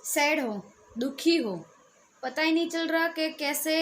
Sad हो, दुखी हो, पता ही नहीं चल रहा कि कैसे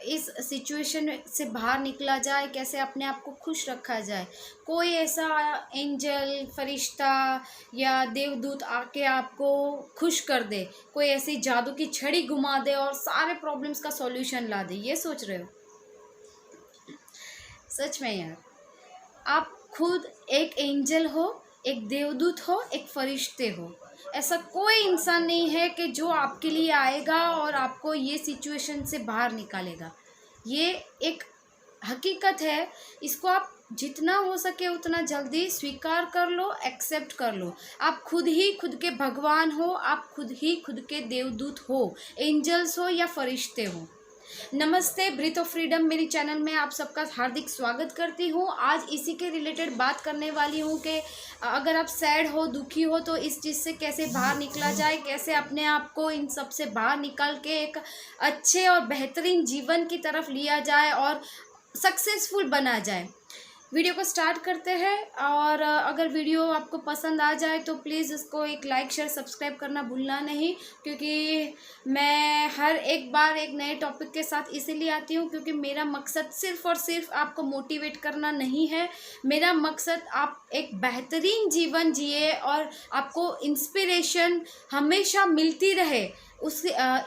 इस सिचुएशन से बाहर निकला जाए, कैसे अपने आप को खुश रखा जाए। कोई ऐसा एंजल, फरिश्ता या देवदूत आके आपको खुश कर दे, कोई ऐसी जादू की छड़ी घुमा दे और सारे प्रॉब्लम्स का सॉल्यूशन ला दे, ये सोच रहे हो? सच में यार, आप खुद एक एंजल हो, एक देवदूत हो, एक फरिश्ते हो। ऐसा कोई इंसान नहीं है कि जो आपके लिए आएगा और आपको ये सिचुएशन से बाहर निकालेगा। ये एक हकीकत है। इसको आप जितना हो सके उतना जल्दी स्वीकार कर लो, एक्सेप्ट कर लो। आप खुद ही खुद के भगवान हो, आप खुद ही खुद के देवदूत हो, एंजल्स हो या फरिश्ते हो। नमस्ते, ब्रीथ ऑफ फ्रीडम मेरी चैनल में आप सबका हार्दिक स्वागत करती हूँ। आज इसी के रिलेटेड बात करने वाली हूँ कि अगर आप सैड हो, दुखी हो, तो इस चीज़ से कैसे बाहर निकला जाए, कैसे अपने आप को इन सब से बाहर निकाल के एक अच्छे और बेहतरीन जीवन की तरफ लिया जाए और सक्सेसफुल बना जाए। वीडियो को स्टार्ट करते हैं। और अगर वीडियो आपको पसंद आ जाए तो प्लीज़ इसको एक लाइक, शेयर, सब्सक्राइब करना भूलना नहीं, क्योंकि मैं हर एक बार एक नए टॉपिक के साथ इसीलिए आती हूँ क्योंकि मेरा मकसद सिर्फ़ और सिर्फ आपको मोटिवेट करना नहीं है। मेरा मकसद आप एक बेहतरीन जीवन जिए और आपको इंस्पिरेशन हमेशा मिलती रहे,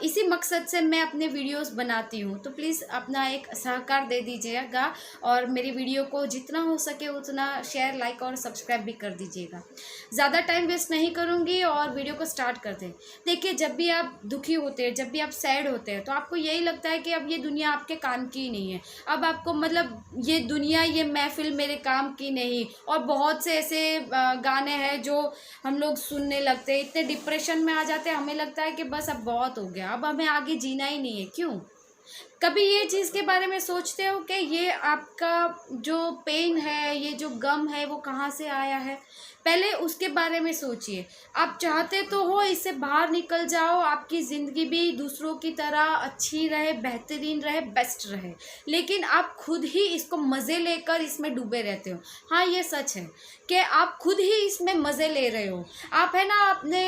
इसी मकसद से मैं अपने वीडियोस बनाती हूँ। तो प्लीज़ अपना एक सहकार दे दीजिएगा और मेरी वीडियो को जितना हो सके उतना शेयर, लाइक और सब्सक्राइब भी कर दीजिएगा। ज़्यादा टाइम वेस्ट नहीं करूँगी और वीडियो को स्टार्ट करते हैं। देखिए, जब भी आप दुखी होते हैं, जब भी आप सैड होते हैं, तो आपको यही लगता है कि अब ये दुनिया आपके काम की ही नहीं है। अब आपको मतलब ये दुनिया, ये महफिल मेरे काम की नहीं। और बहुत से ऐसे गाने हैं जो हम लोग सुनने लगते हैं, इतने डिप्रेशन में आ जाते हैं, हमें लगता है कि बस अब बहुत हो गया, अब हमें आगे जीना ही नहीं है। क्यों? कभी ये चीज़ के बारे में सोचते हो कि ये आपका जो पेन है, ये जो गम है, वो कहाँ से आया है? पहले उसके बारे में सोचिए। आप चाहते तो हो इससे बाहर निकल जाओ, आपकी ज़िंदगी भी दूसरों की तरह अच्छी रहे, बेहतरीन रहे, बेस्ट रहे, लेकिन आप खुद ही इसको मज़े लेकर इसमें डूबे रहते हो। हाँ, ये सच है कि आप खुद ही इसमें मज़े ले रहे हो। आप है ना अपने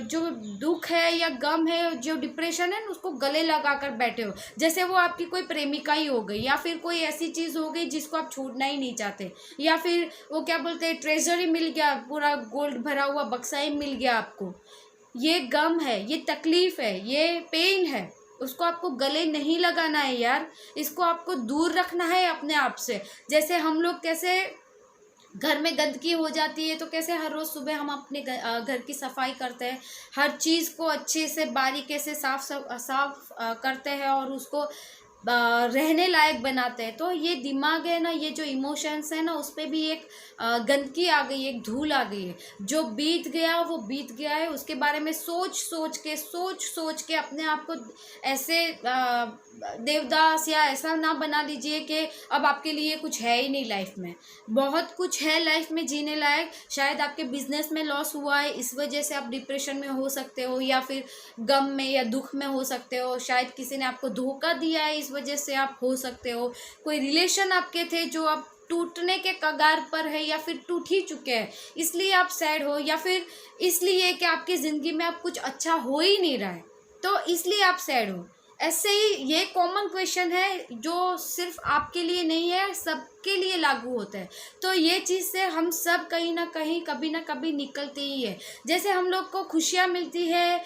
जो दुख है या गम है, जो डिप्रेशन है ना, उसको गले लगा कर बैठे हो, जैसे वो आपकी कोई प्रेमिका ही हो गई या फिर कोई ऐसी चीज़ हो गई जिसको आप छोड़ना ही नहीं चाहते, या फिर वो क्या बोलते हैं, ट्रेजर ही मिल गया, पूरा गोल्ड भरा हुआ बक्सा ही मिल गया आपको। ये गम है, ये तकलीफ़ है, ये पेन है, उसको आपको गले नहीं लगाना है यार। इसको आपको दूर रखना है अपने आप से। जैसे हम लोग कैसे घर में गंदगी हो जाती है तो कैसे हर रोज़ सुबह हम अपने घर की सफाई करते हैं, हर चीज़ को अच्छे से बारीकी से साफ करते हैं और उसको रहने लायक बनाते हैं। तो ये दिमाग है ना, ये जो इमोशंस है ना, उस पर भी एक गंदगी आ गई, एक धूल आ गई है। जो बीत गया वो बीत गया है, उसके बारे में सोच सोच के अपने आप को ऐसे देवदास या ऐसा ना बना लीजिए कि अब आपके लिए कुछ है ही नहीं लाइफ में। बहुत कुछ है लाइफ में जीने लायक। शायद आपके बिजनेस में लॉस हुआ है, इस वजह से आप डिप्रेशन में हो सकते हो, या फिर गम में या दुख में हो सकते हो। शायद किसी ने आपको धोखा दिया है, इस वजह से आप हो सकते हो। कोई रिलेशन आपके थे जो अब टूटने के कगार पर है या फिर टूट ही चुके हैं, इसलिए आप सैड हो, या फिर इसलिए कि आपकी ज़िंदगी में अब कुछ अच्छा हो ही नहीं रहा है, तो इसलिए आप सैड हो। ऐसे ही ये कॉमन क्वेश्चन है जो सिर्फ आपके लिए नहीं है, सबके लिए लागू होता है। तो ये चीज़ से हम सब कहीं ना कहीं, कभी ना कभी निकलते ही है। जैसे हम लोग को खुशियाँ मिलती है,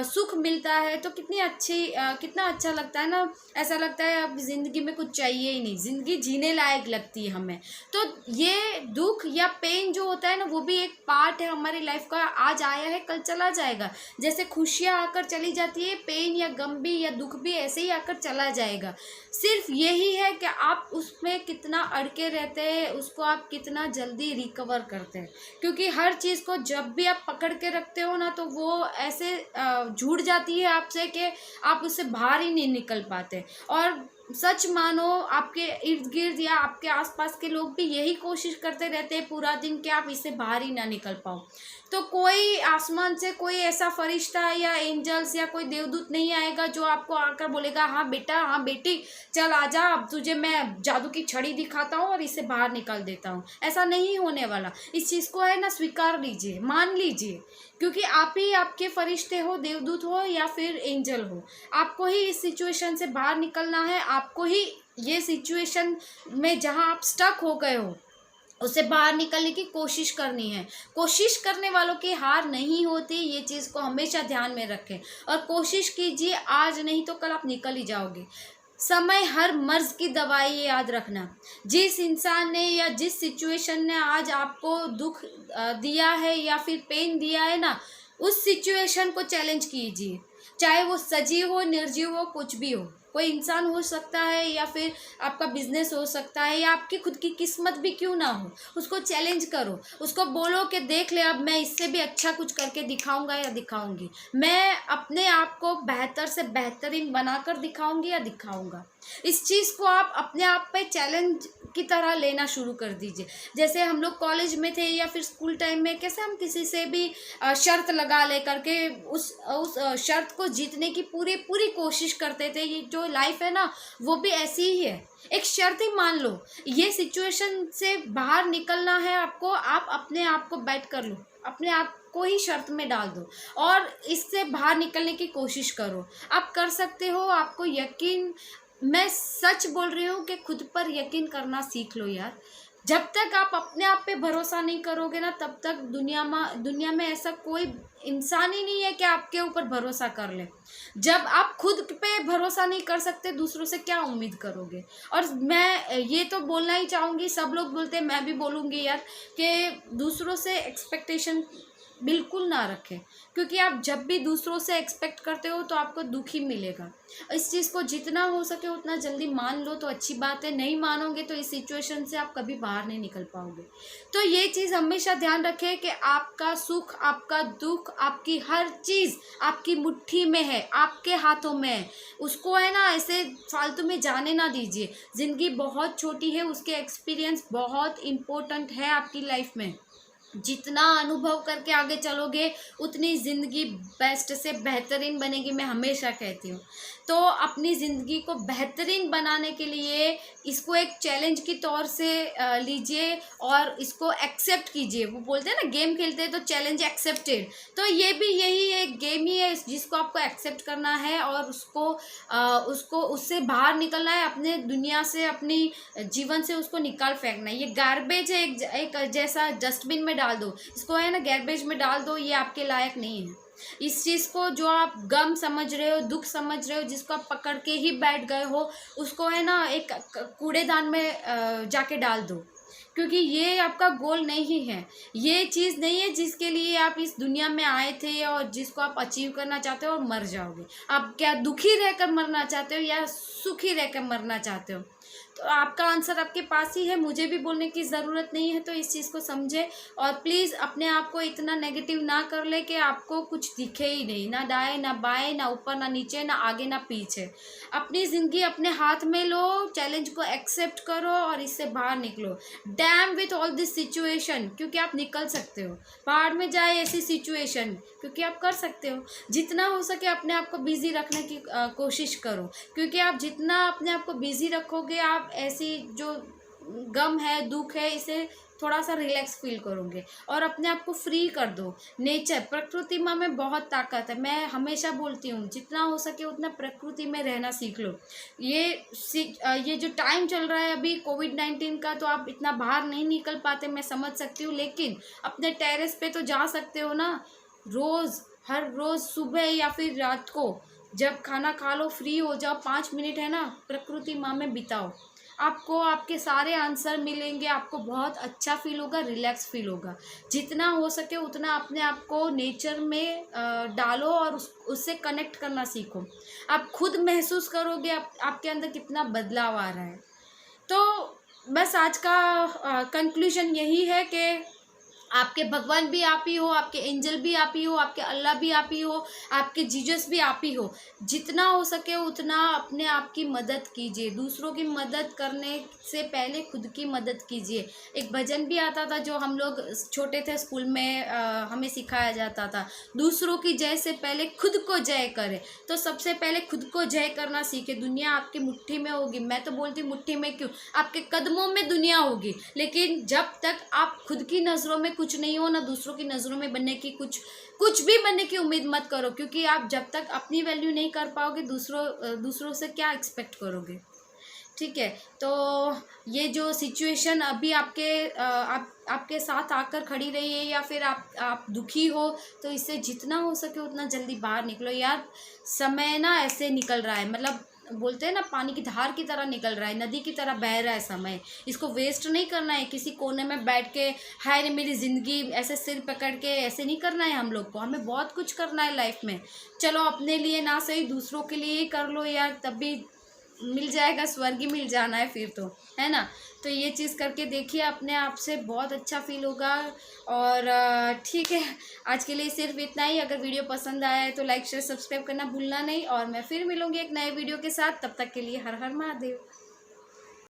सुख मिलता है, तो कितना अच्छा लगता है ना। ऐसा लगता है अब ज़िंदगी में कुछ चाहिए ही नहीं, ज़िंदगी जीने लायक लगती है हमें। तो ये दुख या पेन जो होता है ना, वो भी एक पार्ट है हमारी लाइफ का। आज आया है, कल चला जाएगा। जैसे खुशियाँ आकर चली जाती है, पेन या गम भी या दुख भी ऐसे ही आकर चला जाएगा। सिर्फ यही है कि आप उसमें कितना अड़के रहते हैं, उसको आप कितना जल्दी रिकवर करते हैं। क्योंकि हर चीज़ को जब भी आप पकड़ के रखते हो ना, तो वो ऐसे जुड़ जाती है आपसे कि आप उससे बाहर ही नहीं निकल पाते। और सच मानो, आपके इर्द गिर्द या आपके आसपास के लोग भी यही कोशिश करते रहते हैं पूरा दिन कि आप इससे बाहर ही ना निकल पाओ। तो कोई आसमान से कोई ऐसा फरिश्ता या एंजल्स या कोई देवदूत नहीं आएगा जो आपको आकर बोलेगा, हाँ बेटा, हाँ बेटी, चल आजा, अब तुझे मैं जादू की छड़ी दिखाता हूँ और इससे बाहर निकाल देता हूँ। ऐसा नहीं होने वाला। इस चीज़ को है ना, स्वीकार लीजिए, मान लीजिए क्योंकि आप ही आपके फरिश्ते हो, देवदूत हो या फिर एंजल हो। आपको ही इस सिचुएशन से बाहर निकलना है, आपको ही ये सिचुएशन में जहाँ आप स्टक हो गए हो उससे बाहर निकलने की कोशिश करनी है। कोशिश करने वालों की हार नहीं होती, ये चीज़ को हमेशा ध्यान में रखें। और कोशिश कीजिए, आज नहीं तो कल आप निकल ही जाओगे। समय हर मर्ज की दवाई, ये याद रखना। जिस इंसान ने या जिस सिचुएशन ने आज आपको दुख दिया है या फिर पेन दिया है ना, उस सिचुएशन को चैलेंज कीजिए। चाहे वो सजीव हो, निर्जीव हो, कुछ भी हो। कोई इंसान हो सकता है या फिर आपका बिजनेस हो सकता है या आपकी खुद की किस्मत भी क्यों ना हो, उसको चैलेंज करो। उसको बोलो कि देख ले, अब मैं इससे भी अच्छा कुछ करके दिखाऊंगा या दिखाऊंगी। मैं अपने आप को बेहतर से बेहतरीन बनाकर दिखाऊंगी या दिखाऊंगा। इस चीज़ को आप अपने आप पे चैलेंज की तरह लेना शुरू कर दीजिए। जैसे हम लोग कॉलेज में थे या फिर स्कूल टाइम में, कैसे हम किसी से भी शर्त लगा ले करके उस शर्त को जीतने की पूरी पूरी कोशिश करते थे। ये जो लाइफ है ना, वो भी ऐसी ही है। एक शर्त ही मान लो, ये सिचुएशन से बाहर निकलना है आपको, आप अपने आप को बैट कर लो, अपने आप को ही शर्त में डाल दो और इससे बाहर निकलने की कोशिश करो। आप कर सकते हो, आपको यकीन, मैं सच बोल रही हूँ कि खुद पर यकीन करना सीख लो यार। जब तक आप अपने आप पे भरोसा नहीं करोगे ना, तब तक दुनिया में ऐसा कोई इंसान ही नहीं है कि आपके ऊपर भरोसा कर ले। जब आप खुद पे भरोसा नहीं कर सकते, दूसरों से क्या उम्मीद करोगे। और मैं ये तो बोलना ही चाहूँगी, सब लोग बोलते हैं, मैं भी बोलूँगी यार, कि दूसरों से एक्सपेक्टेशन बिल्कुल ना रखें। क्योंकि आप जब भी दूसरों से एक्सपेक्ट करते हो तो आपको दुख ही मिलेगा। इस चीज़ को जितना हो सके उतना जल्दी मान लो तो अच्छी बात है। नहीं मानोगे तो इस सिचुएशन से आप कभी बाहर नहीं निकल पाओगे। तो ये चीज़ हमेशा ध्यान रखें कि आपका सुख, आपका दुख, आपकी हर चीज़ आपकी मुट्ठी में है, आपके हाथों में है। उसको है ना ऐसे फालतू में जाने ना दीजिए। ज़िंदगी बहुत छोटी है, उसके एक्सपीरियंस बहुत इम्पोर्टेंट है आपकी लाइफ में। जितना अनुभव करके आगे चलोगे उतनी ज़िंदगी बेस्ट से बेहतरीन बनेगी, मैं हमेशा कहती हूँ। तो अपनी ज़िंदगी को बेहतरीन बनाने के लिए इसको एक चैलेंज की तौर से लीजिए और इसको एक्सेप्ट कीजिए। वो बोलते हैं ना, गेम खेलते हैं तो चैलेंज एक्सेप्टेड, तो ये भी यही एक गेम ही है जिसको आपको एक्सेप्ट करना है और उसको उससे बाहर निकलना है, अपने दुनिया से, अपनी जीवन से उसको निकाल फेंकना है। ये गार्बेज है, एक जैसा डस्टबिन में डाल दो, इसको है ना गार्बेज में डाल दो, ये आपके लायक नहीं है। इस चीज़ को जो आप गम समझ रहे हो, दुख समझ रहे हो, जिसको आप पकड़ के ही बैठ गए हो, उसको है ना एक कूड़ेदान में जाके डाल दो। क्योंकि ये आपका गोल नहीं है, ये चीज़ नहीं है जिसके लिए आप इस दुनिया में आए थे और जिसको आप अचीव करना चाहते हो और मर जाओगे। आप क्या दुखी रहकर मरना चाहते हो या सुखी रहकर मरना चाहते हो? तो आपका आंसर आपके पास ही है, मुझे भी बोलने की ज़रूरत नहीं है। तो इस चीज़ को समझे और प्लीज़ अपने आप को इतना नेगेटिव ना कर ले कि आपको कुछ दिखे ही नहीं, ना दाएं ना बाएं, ना ऊपर ना नीचे, ना आगे ना पीछे। अपनी ज़िंदगी अपने हाथ में लो, चैलेंज को एक्सेप्ट करो और इससे बाहर निकलो। Dam with all this situation, क्योंकि आप निकल सकते हो। बाहर में जाए ऐसी सिचुएशन, क्योंकि आप कर सकते हो। जितना हो सके अपने आप को बिज़ी रखने की कोशिश करो, क्योंकि आप जितना अपने आप को बिज़ी रखोगे, आप ऐसी जो गम है, दुख है, इसे थोड़ा सा रिलैक्स फील करोगे और अपने आप को फ्री कर दो। नेचर, प्रकृति में बहुत ताकत है। मैं हमेशा बोलती हूँ, जितना हो सके उतना प्रकृति में रहना सीख लो। ये जो टाइम चल रहा है अभी कोविड-19 का, तो आप इतना बाहर नहीं निकल पाते, मैं समझ सकती हूँ, लेकिन अपने टेरेस पे तो जा सकते हो ना। हर रोज़ सुबह या फिर रात को जब खाना खा लो, फ्री हो जाओ, 5 मिनट है ना प्रकृति माँ में बिताओ। आपको आपके सारे आंसर मिलेंगे, आपको बहुत अच्छा फील होगा, रिलैक्स फील होगा। जितना हो सके उतना अपने आप को नेचर में डालो और उससे कनेक्ट करना सीखो। आप खुद महसूस करोगे आपके अंदर कितना बदलाव आ रहा है। तो बस आज का कंक्लूजन यही है कि आपके भगवान भी आप ही हो, आपके एंजल भी आप ही हो, आपके अल्लाह भी आप ही हो, आपके जीसस भी आप ही हो। जितना हो सके उतना अपने आप की मदद कीजिए। दूसरों की मदद करने से पहले खुद की मदद कीजिए। एक भजन भी आता था जो हम लोग छोटे थे, स्कूल में हमें सिखाया जाता था, दूसरों की जय से पहले खुद को जय करें। तो सबसे पहले खुद को जय करना सीखे। दुनिया आपकी मुट्ठी में होगी, मैं तो बोलती मुट्ठी में क्यों, आपके कदमों में दुनिया होगी, लेकिन जब तक आप खुद की नज़रों में कुछ नहीं हो, ना दूसरों की नज़रों में बनने की, कुछ भी बनने की उम्मीद मत करो, क्योंकि आप जब तक अपनी वैल्यू नहीं कर पाओगे दूसरों से क्या एक्सपेक्ट करोगे। ठीक है, तो ये जो सिचुएशन अभी आपके साथ आकर खड़ी रही है, या फिर आप दुखी हो, तो इससे जितना हो सके उतना जल्दी बाहर निकलो यार। समय ना ऐसे निकल रहा है, मतलब बोलते हैं ना, पानी की धार की तरह निकल रहा है, नदी की तरह बह रहा है समय। इसको वेस्ट नहीं करना है किसी कोने में बैठ के, हाय रे मेरी ज़िंदगी, ऐसे सिर पकड़ के ऐसे नहीं करना है हम लोग को। हमें बहुत कुछ करना है लाइफ में। चलो अपने लिए ना सही, दूसरों के लिए ही कर लो यार, तब भी मिल जाएगा, स्वर्ग ही मिल जाना है फिर तो, है ना। तो ये चीज़ करके देखिए, अपने आप से बहुत अच्छा फील होगा। और ठीक है, आज के लिए सिर्फ इतना ही। अगर वीडियो पसंद आया है तो लाइक शेयर सब्सक्राइब करना भूलना नहीं, और मैं फिर मिलूँगी एक नए वीडियो के साथ। तब तक के लिए हर हर महादेव।